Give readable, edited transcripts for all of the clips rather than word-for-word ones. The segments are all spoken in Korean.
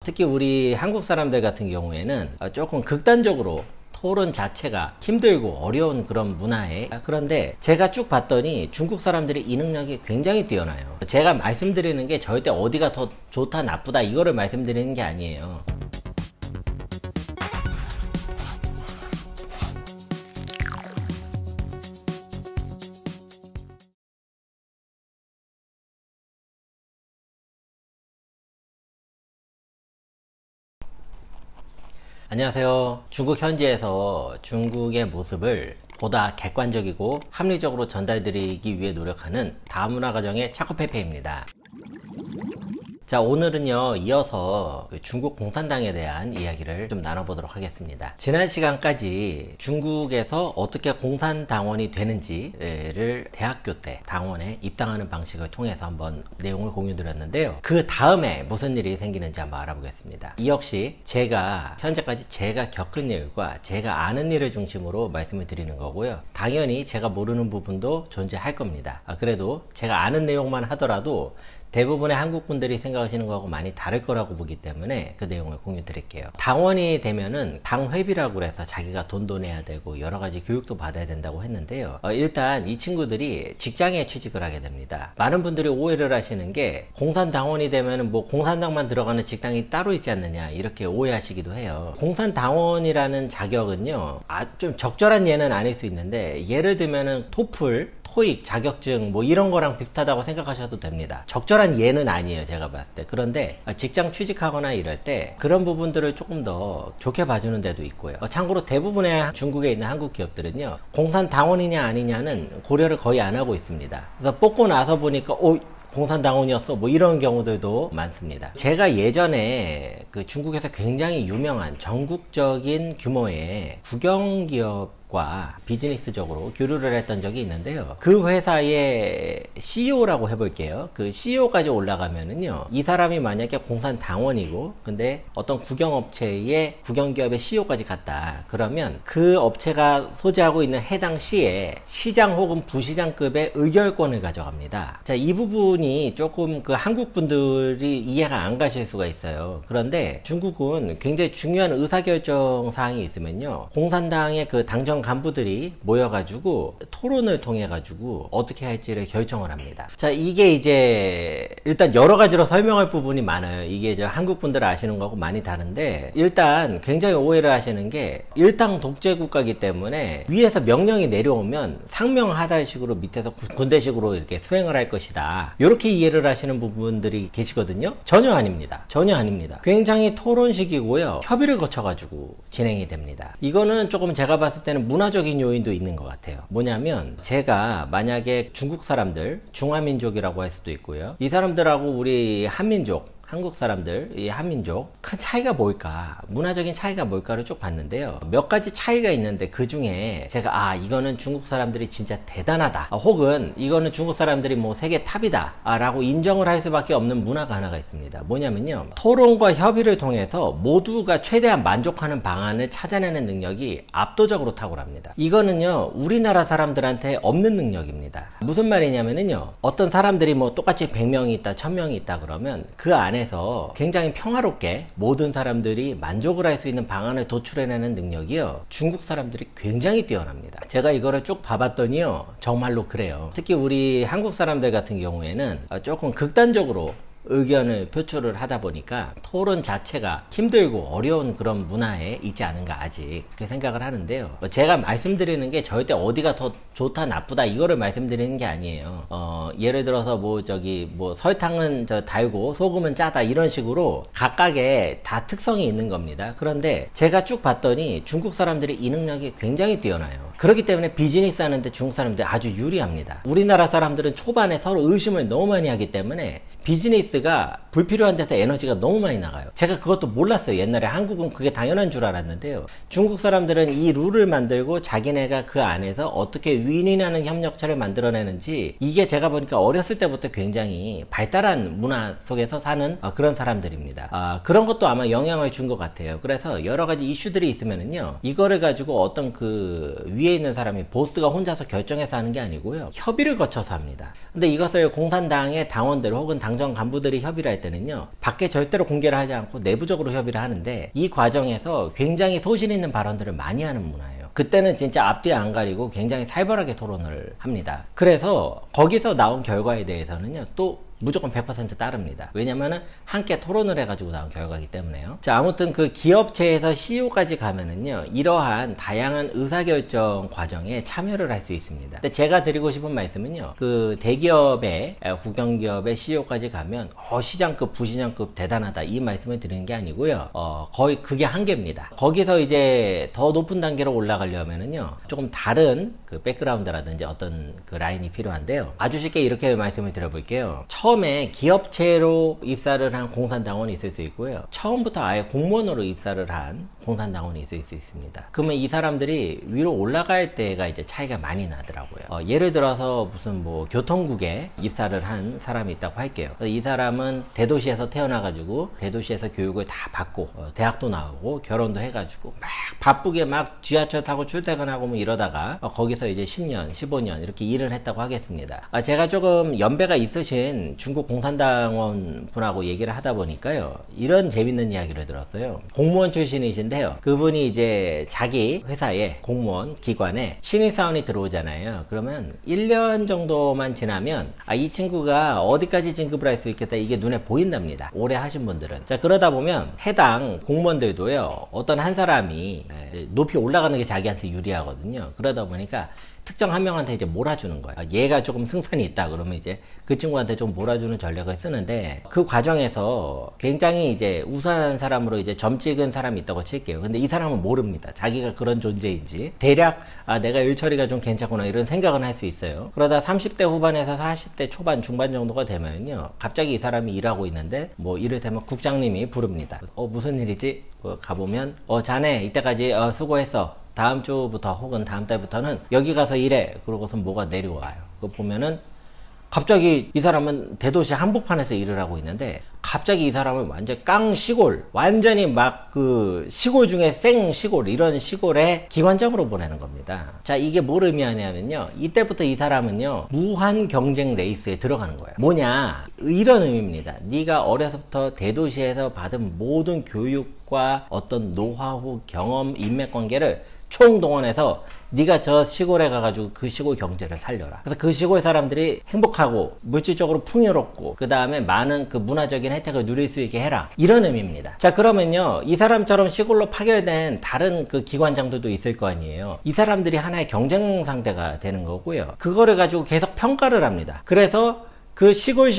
특히 우리 한국 사람들 같은 경우에는 조금 극단적으로 토론 자체가 힘들고 어려운 그런 문화에, 그런데 제가 쭉 봤더니 중국 사람들이 이 능력이 굉장히 뛰어나요. 제가 말씀드리는 게 절대 어디가 더 좋다 나쁘다 이거를 말씀드리는 게 아니에요. 안녕하세요. 중국 현지에서 중국의 모습을 보다 객관적이고 합리적으로 전달드리기 위해 노력하는 다문화가정의 차코페페입니다. 자, 오늘은요, 이어서 중국 공산당에 대한 이야기를 좀 나눠보도록 하겠습니다. 지난 시간까지 중국에서 어떻게 공산당원이 되는지를 대학교 때 당원에 입당하는 방식을 통해서 한번 내용을 공유드렸는데요. 그 다음에 무슨 일이 생기는지 한번 알아보겠습니다. 이 역시 현재까지 제가 겪은 일과 제가 아는 일을 중심으로 말씀을 드리는 거고요. 당연히 제가 모르는 부분도 존재할 겁니다. 그래도 제가 아는 내용만 하더라도 대부분의 한국 분들이 생각하시는 거하고 많이 다를 거라고 보기 때문에 그 내용을 공유 드릴게요. 당원이 되면은 당회비라고 해서 자기가 돈도 내야 되고 여러 가지 교육도 받아야 된다고 했는데요. 일단 이 친구들이 직장에 취직을 하게 됩니다. 많은 분들이 오해를 하시는 게 공산당원이 되면은 뭐 공산당만 들어가는 직장이 따로 있지 않느냐 이렇게 오해하시기도 해요. 공산당원이라는 자격은요, 좀 적절한 예는 아닐 수 있는데 예를 들면은 토익 자격증 뭐 이런 거랑 비슷하다고 생각하셔도 됩니다. 적절한 예는 아니에요, 제가 봤을 때. 그런데 직장 취직하거나 이럴 때 그런 부분들을 조금 더 좋게 봐주는 데도 있고요. 참고로 대부분의 중국에 있는 한국 기업들은요, 공산당원이냐 아니냐는 고려를 거의 안 하고 있습니다. 그래서 뽑고 나서 보니까 공산당원이었어 뭐 이런 경우들도 많습니다. 제가 예전에 그 중국에서 굉장히 유명한 전국적인 규모의 국영기업과 비즈니스적으로 교류를 했던 적이 있는데요. 그 회사의 CEO라고 해볼게요. 그 CEO까지 올라가면은요, 이 사람이 만약에 공산당원이고 근데 어떤 국영기업의 CEO까지 갔다 그러면 그 업체가 소지하고 있는 해당 시에 시장 혹은 부시장급의 의결권을 가져갑니다. 자, 이 부분이 조금 그 한국 분들이 이해가 안 가실 수가 있어요. 그런데 중국은 굉장히 중요한 의사결정 사항이 있으면요, 공산당의 그 당정 간부들이 모여가지고 토론을 통해가지고 어떻게 할지를 결정을 합니다. 자, 이게 이제 일단 여러 가지로 설명할 부분이 많아요. 이게 이제 한국 분들 아시는 거하고 많이 다른데, 일단 굉장히 오해를 하시는 게 일당 독재 국가이기 때문에 위에서 명령이 내려오면 상명하달식으로 밑에서 군대식으로 이렇게 수행을 할 것이다, 이렇게 이해를 하시는 부분들이 계시거든요. 전혀 아닙니다. 전혀 아닙니다. 굉장히 토론식이고요, 협의를 거쳐가지고 진행이 됩니다. 이거는 조금 제가 봤을 때는 문화적인 요인도 있는 것 같아요. 뭐냐면, 제가 만약에 중국 사람들, 중화민족이라고 할 수도 있고요, 이 사람들하고 우리 한민족, 한국 사람들, 이 한민족 큰 차이가 뭘까, 문화적인 차이가 뭘까를 쭉 봤는데요. 몇 가지 차이가 있는데 그 중에 제가 이거는 중국 사람들이 진짜 대단하다, 혹은 이거는 중국 사람들이 뭐 세계 탑이다 라고 인정을 할 수밖에 없는 문화가 하나가 있습니다. 뭐냐면요, 토론과 협의를 통해서 모두가 최대한 만족하는 방안을 찾아내는 능력이 압도적으로 탁월합니다. 이거는요, 우리나라 사람들한테 없는 능력입니다. 무슨 말이냐면요, 어떤 사람들이 뭐 똑같이 100명이 있다 1000명이 있다 그러면 그 안에서 굉장히 평화롭게 모든 사람들이 만족을 할 수 있는 방안을 도출해내는 능력이요, 중국 사람들이 굉장히 뛰어납니다. 제가 이거를 쭉 봐봤더니요, 정말로 그래요. 특히 우리 한국 사람들 같은 경우에는 조금 극단적으로 의견을 표출을 하다 보니까 토론 자체가 힘들고 어려운 그런 문화에 있지 않은가, 아직 그렇게 생각을 하는데요. 제가 말씀드리는 게 절대 어디가 더 좋다 나쁘다 이거를 말씀드리는 게 아니에요. 예를 들어서 뭐 설탕은 달고 소금은 짜다 이런 식으로 각각의 다 특성이 있는 겁니다. 그런데 제가 쭉 봤더니 중국 사람들이 이 능력이 굉장히 뛰어나요. 그렇기 때문에 비즈니스 하는데 중국 사람들이 아주 유리합니다. 우리나라 사람들은 초반에 서로 의심을 너무 많이 하기 때문에 비즈니스가 불필요한 데서 에너지가 너무 많이 나가요. 제가 그것도 몰랐어요. 옛날에 한국은 그게 당연한 줄 알았는데요, 중국 사람들은 이 룰을 만들고 자기네가 그 안에서 어떻게 윈윈하는 협력체를 만들어내는지, 이게 제가 보니까 어렸을 때부터 굉장히 발달한 문화 속에서 사는 그런 사람들입니다. 그런 것도 아마 영향을 준 것 같아요. 그래서 여러 가지 이슈들이 있으면은요, 이거를 가지고 어떤 그 위에 있는 사람이 보스가 혼자서 결정해서 하는 게 아니고요, 협의를 거쳐서 합니다. 근데 이것을 공산당의 당원들 혹은 당정 당정 간부들이 협의를 할 때는요, 밖에 절대로 공개를 하지 않고 내부적으로 협의를 하는데, 이 과정에서 굉장히 소신 있는 발언들을 많이 하는 문화예요. 그때는 진짜 앞뒤 안 가리고 굉장히 살벌하게 토론을 합니다. 그래서 거기서 나온 결과에 대해서는요, 또 무조건 100% 따릅니다. 왜냐면은 함께 토론을 해가지고 나온 결과이기 때문에요. 자, 아무튼 그 기업체에서 CEO까지 가면은요, 이러한 다양한 의사결정 과정에 참여를 할 수 있습니다. 근데 제가 드리고 싶은 말씀은요, 그 대기업의, 국영기업의 CEO까지 가면, 시장급, 부시장급 대단하다, 이 말씀을 드리는 게 아니고요, 거의 그게 한계입니다. 거기서 이제 더 높은 단계로 올라가려면은요, 조금 다른 그 백그라운드라든지 어떤 그 라인이 필요한데요. 아주 쉽게 이렇게 말씀을 드려볼게요. 처음에 기업체로 입사를 한 공산당원이 있을 수 있고요. 처음부터 아예 공무원으로 입사를 한 공산당원이 있을 수 있습니다. 그러면 이 사람들이 위로 올라갈 때가 이제 차이가 많이 나더라고요. 예를 들어서 무슨 뭐 교통국에 입사를 한 사람이 있다고 할게요. 이 사람은 대도시에서 태어나가지고 대도시에서 교육을 다 받고 대학도 나오고 결혼도 해가지고 막 바쁘게 막 지하철 타고 출퇴근하고 뭐 이러다가 거기서 이제 10년, 15년 이렇게 일을 했다고 하겠습니다. 제가 조금 연배가 있으신 중국 공산당원 분하고 얘기를 하다 보니까요, 이런 재밌는 이야기를 들었어요. 공무원 출신이신데요, 그분이 이제 자기 회사에, 공무원 기관에 신입사원이 들어오잖아요. 그러면 1년 정도만 지나면 이 친구가 어디까지 진급을 할 수 있겠다, 이게 눈에 보인답니다. 오래 하신 분들은. 자, 그러다 보면 해당 공무원들도요, 어떤 한 사람이 높이 올라가는 게 자기한테 유리하거든요. 그러다 보니까 특정 한 명한테 이제 몰아주는 거예요. 얘가 조금 승산이 있다 그러면 이제 그 친구한테 좀 몰아주는 전략을 쓰는데, 그 과정에서 굉장히 이제 우수한 사람으로 이제 점 찍은 사람이 있다고 칠게요. 근데 이 사람은 모릅니다. 자기가 그런 존재인지. 대략 내가 일처리가 좀 괜찮구나 이런 생각은 할 수 있어요. 그러다 30대 후반에서 40대 초반 중반 정도가 되면요, 갑자기 이 사람이 일하고 있는데 뭐 이를테면 국장님이 부릅니다. 무슨 일이지? 가보면 자네 이때까지 수고했어. 다음 주부터 혹은 다음 달부터는 여기 가서 일해. 그러고서 뭐가 내려와요. 그거 보면은 갑자기 이 사람은 대도시 한복판에서 일을 하고 있는데, 갑자기 이 사람은 완전 깡 시골, 완전히 막 그 시골 중에 생 시골, 이런 시골에 기관장으로 보내는 겁니다. 자, 이게 뭘 의미하냐면요, 이때부터 이 사람은요, 무한 경쟁 레이스에 들어가는 거예요. 뭐냐, 이런 의미입니다. 네가 어려서부터 대도시에서 받은 모든 교육과 어떤 노하우, 경험, 인맥관계를 총동원해서 네가 저 시골에 가가지고 그 시골 경제를 살려라. 그래서 그 시골 사람들이 행복하고 물질적으로 풍요롭고 그 다음에 많은 그 문화적인 혜택을 누릴 수 있게 해라, 이런 의미입니다. 자, 그러면요, 이 사람처럼 시골로 파견된 다른 그 기관장들도 있을 거 아니에요. 이 사람들이 하나의 경쟁 상대가 되는 거고요. 그거를 가지고 계속 평가를 합니다. 그래서 그 시골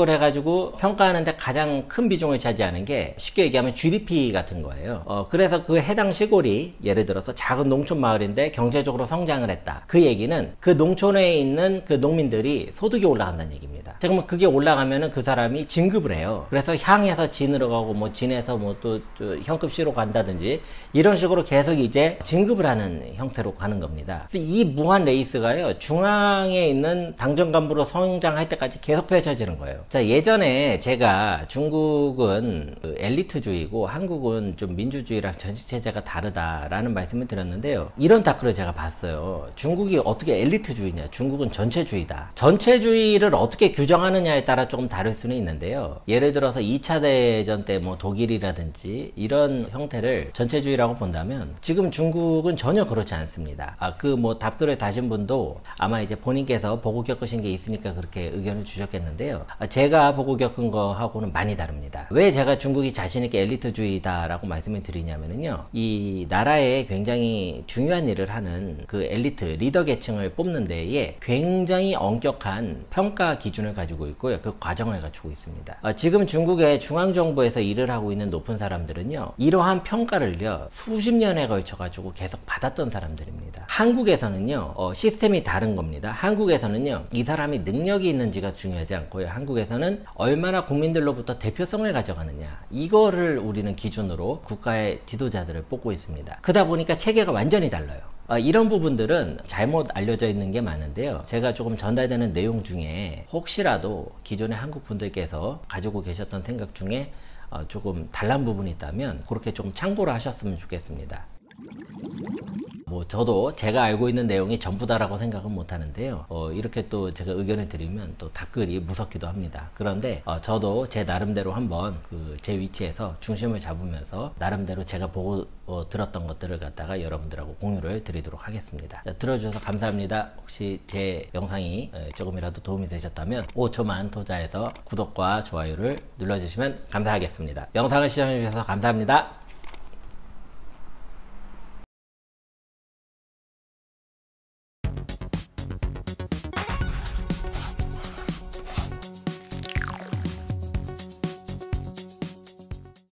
해가지고 평가하는데 가장 큰 비중을 차지하는 게 쉽게 얘기하면 GDP 같은 거예요. 그래서 그 해당 시골이 예를 들어서 작은 농촌 마을인데 경제적으로 성장을 했다. 그 얘기는 그 농촌에 있는 그 농민들이 소득이 올라간다는 얘기입니다. 자, 그러면 그게 올라가면은 그 사람이 진급을 해요. 그래서 향에서 진으로 가고 뭐 진에서 뭐 또 현급 C로 간다든지 이런 식으로 계속 이제 진급을 하는 형태로 가는 겁니다. 그래서 이 무한 레이스가요, 중앙에 있는 당정 간부로 성장할 때까지 계속 펼쳐지는 거예요. 자, 예전에 제가 중국은 엘리트주의고 한국은 좀 민주주의랑 전시체제가 다르다라는 말씀을 드렸는데요, 이런 다크를 제가 봤어요. 중국이 어떻게 엘리트주의냐, 중국은 전체주의다. 전체주의를 어떻게 규정하느냐에 따라 조금 다를 수는 있는데요, 예를 들어서 2차 대전 때 뭐 독일이라든지 이런 형태를 전체주의라고 본다면 지금 중국은 전혀 그렇지 않습니다. 그 뭐 답글을 다신 분도 아마 이제 본인께서 보고 겪으신 게 있으니까 그렇게 의견을 주셨겠는데요, 제가 보고 겪은 거하고는 많이 다릅니다. 왜 제가 중국이 자신있게 엘리트주의다라고 말씀을 드리냐면요, 이 나라에 굉장히 중요한 일을 하는 그 엘리트 리더 계층을 뽑는 데에 굉장히 엄격한 평가 기준을 가지고 있고요, 그 과정을 갖추고 있습니다. 지금 중국의 중앙정부에서 일을 하고 있는 높은 사람들은요, 이러한 평가를요 수십 년에 걸쳐 가지고 계속 받았던 사람들입니다. 한국에서는요 시스템이 다른 겁니다. 한국에서는요, 이 사람이 능력이 있는지가 중요하지 않고요, 한국에서는 얼마나 국민들로부터 대표성을 가져가느냐, 이거를 우리는 기준으로 국가의 지도자들을 뽑고 있습니다. 그러다 보니까 체계가 완전히 달라요. 이런 부분들은 잘못 알려져 있는 게 많은데요, 제가 조금 전달되는 내용 중에 혹시라도 기존의 한국 분들께서 가지고 계셨던 생각 중에 조금 달란 부분이 있다면 그렇게 좀 참고를 하셨으면 좋겠습니다. 뭐 저도 제가 알고 있는 내용이 전부다라고 생각은 못 하는데요. 이렇게 또 제가 의견을 드리면 또 댓글이 무섭기도 합니다. 그런데 저도 제 나름대로 한번 제 위치에서 중심을 잡으면서 나름대로 제가 보고 들었던 것들을 갖다가 여러분들하고 공유를 드리도록 하겠습니다. 자, 들어주셔서 감사합니다. 혹시 제 영상이 조금이라도 도움이 되셨다면 5초만 투자해서 구독과 좋아요를 눌러주시면 감사하겠습니다. 영상을 시청해주셔서 감사합니다.